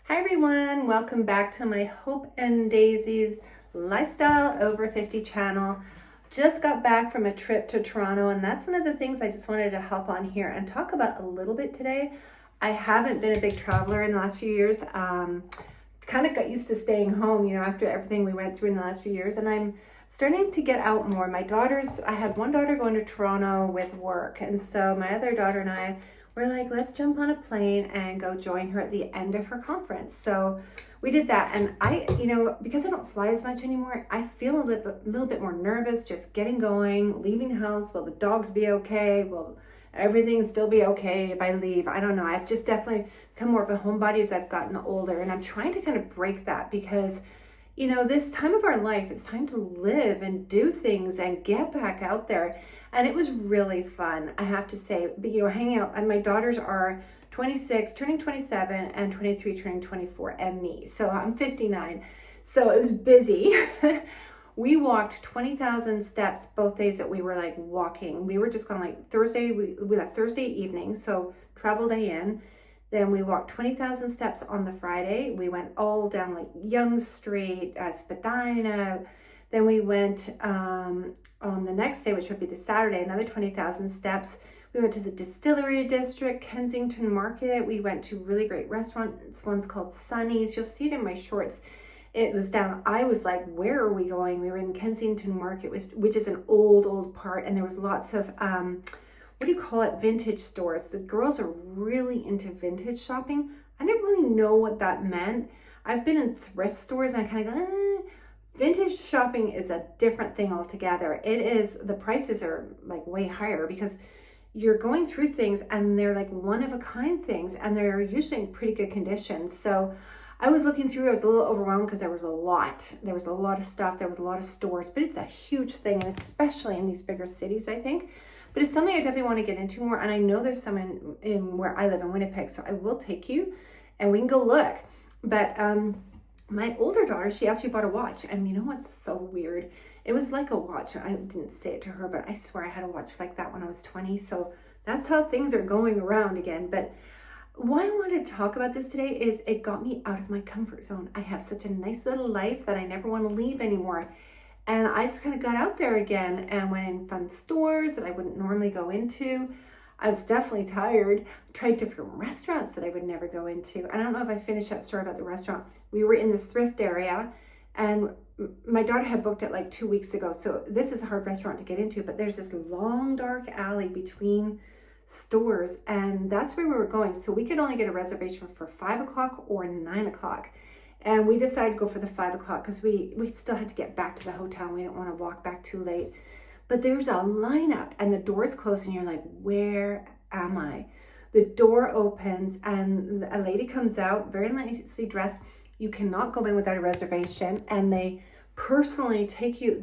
Hi everyone, welcome back to my Hope and Daisies Lifestyle Over 50 channel. Just got back from a trip to Toronto, and that's one of the things I just wanted to hop on here and talk about a little bit today. I haven't been a big traveler in the last few years. Kind of got used to staying home, after everything we went through in the last few years, and I'm starting to get out more. I had one daughter going to Toronto with work, and so my other daughter and I were like, let's jump on a plane and go join her at the end of her conference. So we did that, and because I don't fly as much anymore, I feel a little bit more nervous just getting going, leaving the house. Will the dogs be okay? Will everything still be okay if I leave? I don't know. I've just definitely become more of a homebody as I've gotten older, and I'm trying to kind of break that because this time of our life, it's time to live and do things and get back out there. And it was really fun, I have to say. But, hanging out, and my daughters are 26, turning 27, and 23, turning 24, and me. So I'm 59. So it was busy. We walked 20,000 steps both days that we were walking. We were just going Thursday, we left Thursday evening, so travel day in. Then we walked 20,000 steps on the Friday. We went all down Yonge Street, Spadina. Then we went on the next day, which would be the Saturday, another 20,000 steps. We went to the Distillery District, Kensington Market. We went to really great restaurants. One's called Sunny's. You'll see it in my shorts. It was down, I was like, where are we going? We were in Kensington Market, which is an old part, and there was lots of vintage stores. The girls are really into vintage shopping. I didn't really know what that meant. I've been in thrift stores and I kind of go, vintage shopping is a different thing altogether. The prices are way higher because you're going through things and they're one of a kind things, and they're usually in pretty good condition. So I was looking through, I was a little overwhelmed because there was a lot of stuff, there was a lot of stores, but it's a huge thing, and especially in these bigger cities, I think. But it's something I definitely want to get into more, and I know there's some in where I live in Winnipeg, so I will take you and we can go look. But my older daughter, she actually bought a watch, and you know what's so weird? It was like a watch. I didn't say it to her, but I swear I had a watch like that when I was 20, so that's how things are going around again. But why I wanted to talk about this today is it got me out of my comfort zone. I have such a nice little life that I never want to leave anymore. And I just kind of got out there again and went in fun stores that I wouldn't normally go into. I was definitely tired. Tried different restaurants that I would never go into. I don't know if I finished that story about the restaurant. We were in this thrift area, and my daughter had booked it 2 weeks ago. So this is a hard restaurant to get into, but there's this long, dark alley between stores, and that's where we were going. So we could only get a reservation for 5 o'clock or 9 o'clock. And we decided to go for the 5 o'clock because we still had to get back to the hotel. We didn't want to walk back too late. But there's a lineup and the door's closed and you're like, where am I? The door opens and a lady comes out, very nicely dressed. You cannot go in without a reservation. And they personally take you,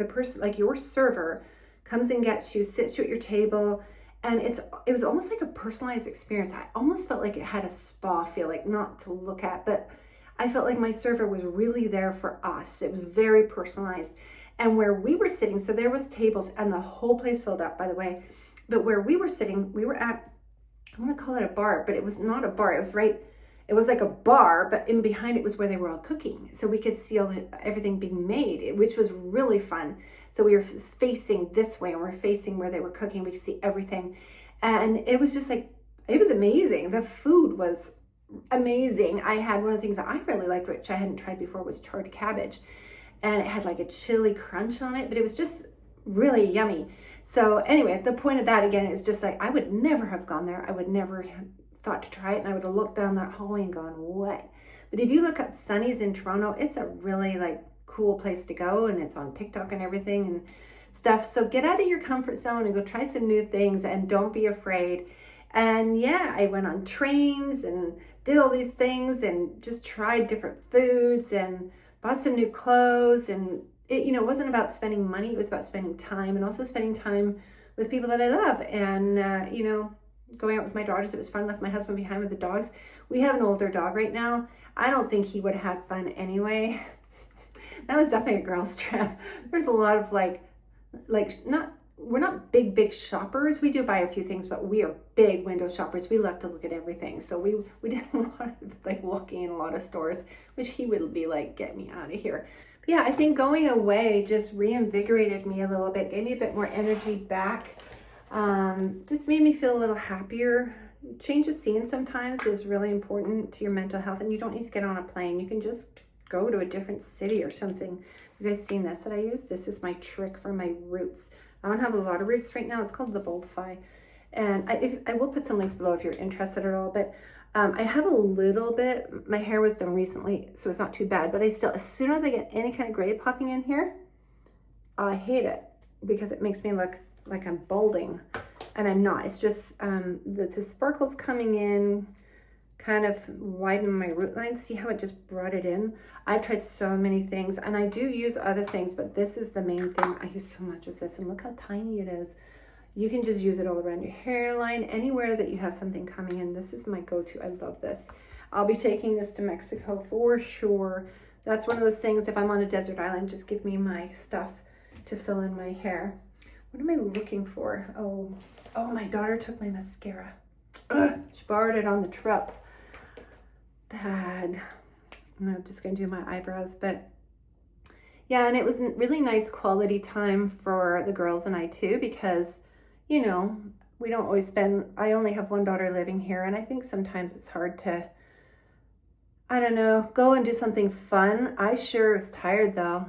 your server comes and gets you, sits you at your table. And it was almost like a personalized experience. I almost felt like it had a spa feel, not to look at, but I felt like my server was really there for us. It was very personalized. And where we were sitting, so there was tables and the whole place filled up, by the way. But where we were sitting, we were at, I'm gonna call it a bar, but it was not a bar. It was like a bar, but in behind it was where they were all cooking. So we could see everything being made, which was really fun. So we were facing this way and we're facing where they were cooking. We could see everything. And it was just it was amazing. The food was amazing. I had one of the things that I really liked, which I hadn't tried before, was charred cabbage, and it had a chili crunch on it, but it was just really yummy. So anyway, the point of that again is just I would never have gone there. I would never have thought to try it, and I would have looked down that hallway and gone, what? But if you look up Sunny's in Toronto, it's a really cool place to go, and it's on TikTok and everything and stuff. So get out of your comfort zone and go try some new things, and don't be afraid. And yeah, I went on trains and did all these things and just tried different foods and bought some new clothes. And it wasn't about spending money. It was about spending time, and also spending time with people that I love. And, going out with my daughters, it was fun. Left my husband behind with the dogs. We have an older dog right now. I don't think he would have had fun anyway. That was definitely a girl's trip. There's a lot of not we're not big shoppers. We do buy a few things, but we are big window shoppers. We love to look at everything. So we did a lot of like walking in a lot of stores, which he would be like, get me out of here. But yeah, I think going away just reinvigorated me a little bit, gave me a bit more energy back. Just made me feel a little happier. Change of scene sometimes is really important to your mental health, and you don't need to get on a plane. You can just go to a different city or something. You guys seen this that I use? This is my trick for my roots. I don't have a lot of roots right now. It's called the Boldify. And I will put some links below if you're interested at all. But I have a little bit. My hair was done recently, so it's not too bad. But I still, as soon as I get any kind of gray popping in here, I hate it because it makes me look like I'm balding. And I'm not. It's just the sparkles coming in kind of widen my root line. See how it just brought it in? I've tried so many things, and I do use other things, but this is the main thing. I use so much of this, and look how tiny it is. You can just use it all around your hairline, anywhere that you have something coming in. This is my go-to. I love this. I'll be taking this to Mexico for sure. That's one of those things, if I'm on a desert island, just give me my stuff to fill in my hair. What am I looking for? Oh, my daughter took my mascara. Ugh, she borrowed it on the trip. Bad. I'm just gonna do my eyebrows, but yeah, and it was a really nice quality time for the girls and I too, because, you know, we don't always spend, I only have one daughter living here, and I think sometimes it's hard to, I don't know, go and do something fun. I sure was tired though.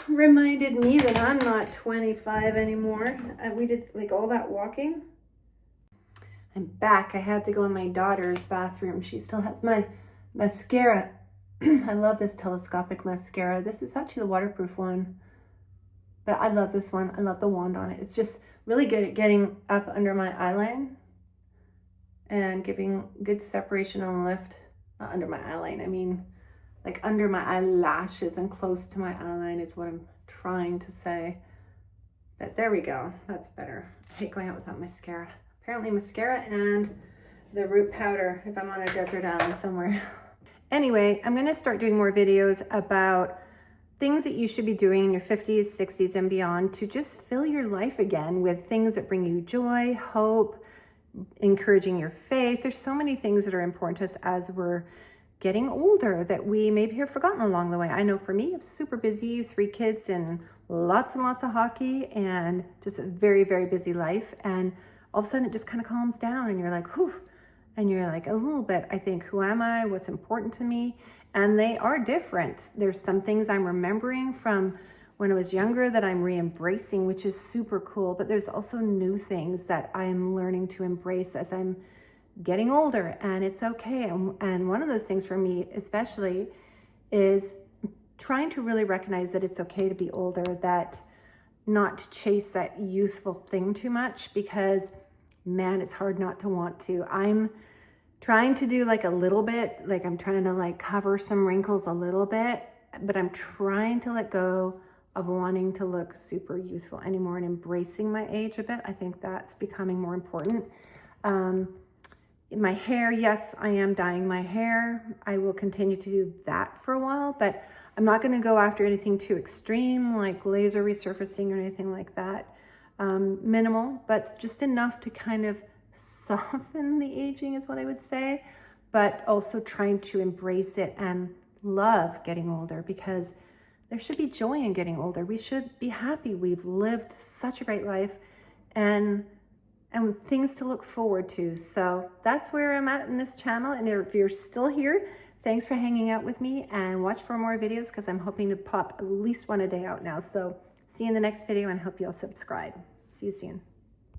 Reminded me that I'm not 25 anymore. We did like all that walking. I'm back. I had to go in my daughter's bathroom. She still has my mascara. I love this telescopic mascara. This is actually the waterproof one, but I love this one. I love the wand on it. It's just really good at getting up under my eyeline and giving good separation and lift. Not under my eyeline, I mean like under my eyelashes and close to my eyeline is what I'm trying to say. But there we go. That's better. I hate going out without mascara. Apparently mascara and the root powder if I'm on a desert island somewhere. Anyway, I'm gonna start doing more videos about things that you should be doing in your 50s, 60s, and beyond to just fill your life again with things that bring you joy, hope, encouraging your faith. There's so many things that are important to us as we're getting older that we maybe have forgotten along the way. I know for me, I'm super busy, 3 kids and lots of hockey and just a very, very busy life. And all of a sudden it just kind of calms down and you're like, whew. And you're like a little bit, I think, who am I? What's important to me? And they are different. There's some things I'm remembering from when I was younger that I'm re-embracing, which is super cool. But there's also new things that I'm learning to embrace as I'm getting older, and it's okay. And one of those things for me especially is trying to really recognize that it's okay to be older, that not to chase that youthful thing too much, because man, it's hard not to want to. I'm trying to do like a little bit, like I'm trying to like cover some wrinkles a little bit, but I'm trying to let go of wanting to look super youthful anymore and embracing my age a bit. I think that's becoming more important. My hair, yes, I am dyeing my hair. I will continue to do that for a while, but I'm not going to go after anything too extreme like laser resurfacing or anything like that. Minimal, but just enough to kind of soften the aging is what I would say, but also trying to embrace it and love getting older, because there should be joy in getting older. We should be happy. We've lived such a great life and things to look forward to. So that's where I'm at in this channel. And if you're still here, thanks for hanging out with me, and watch for more videos because I'm hoping to pop at least one a day out now. So see you in the next video, and hope you'll subscribe. See you soon.